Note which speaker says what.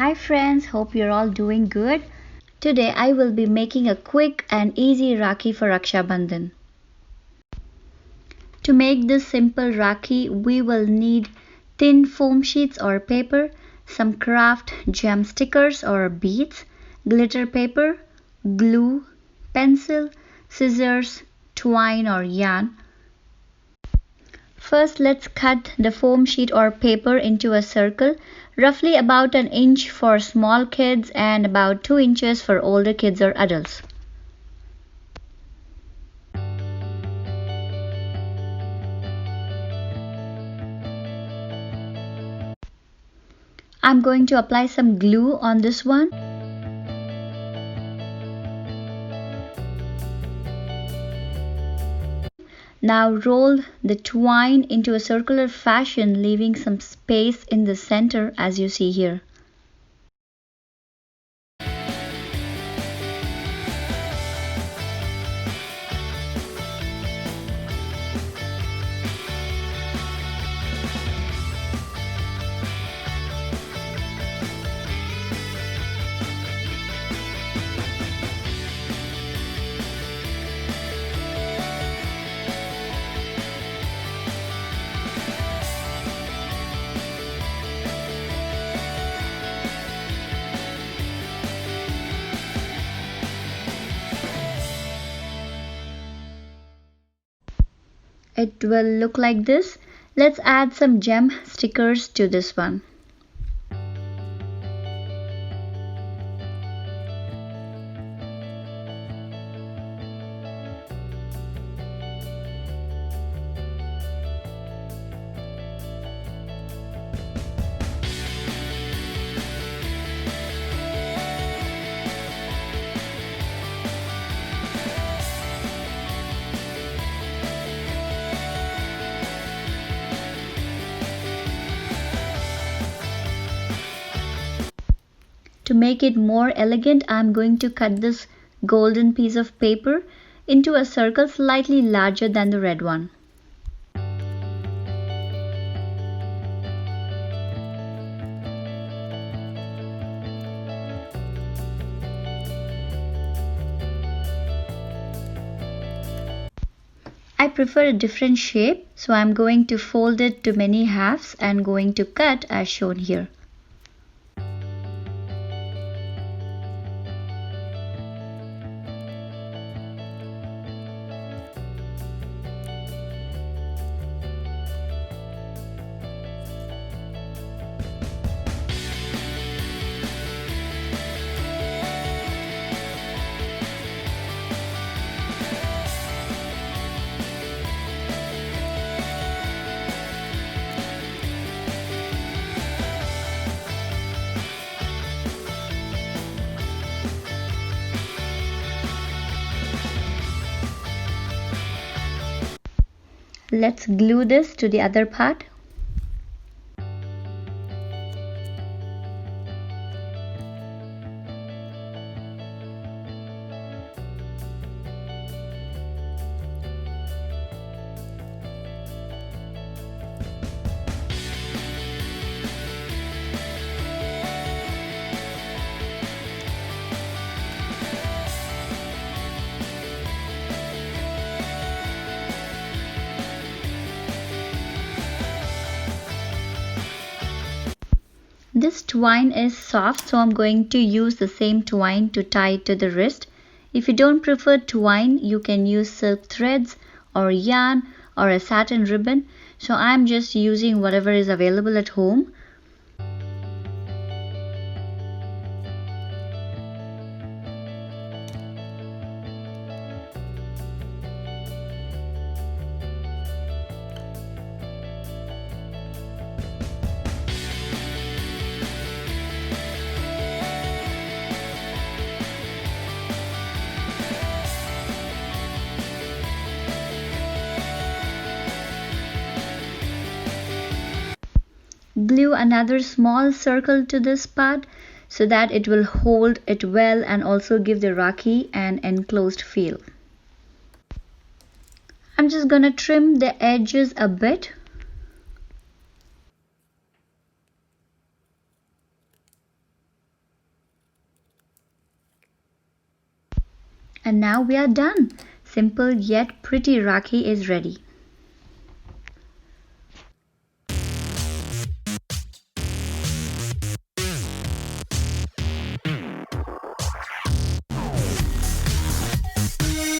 Speaker 1: Hi friends, hope you're all doing good. Today I will be making a quick and easy Rakhi for Raksha Bandhan. To make this simple Rakhi, we will need thin foam sheets or paper, some craft gem stickers or beads, glitter paper, glue, pencil, scissors, twine or yarn. First, let's cut the foam sheet or paper into a circle, roughly about an inch for small kids and about 2 inches for older kids or adults. I'm going to apply some glue on this one. Now roll the twine into a circular fashion, leaving some space in the center as you see here. It will look like this. Let's add some gem stickers to this one. To make it more elegant, I'm going to cut this golden piece of paper into a circle slightly larger than the red one. I prefer a different shape, so I'm going to fold it to many halves and going to cut as shown here. Let's glue this to the other part. This twine is soft, so I'm going to use the same twine to tie it to the wrist. If you don't prefer twine, you can use silk threads or yarn or a satin ribbon. So I'm just using whatever is available at home. Glue another small circle to this part so that it will hold it well and also give the Rakhi an enclosed feel. I'm just gonna trim the edges a bit. And now we are done. Simple yet pretty Rakhi is ready.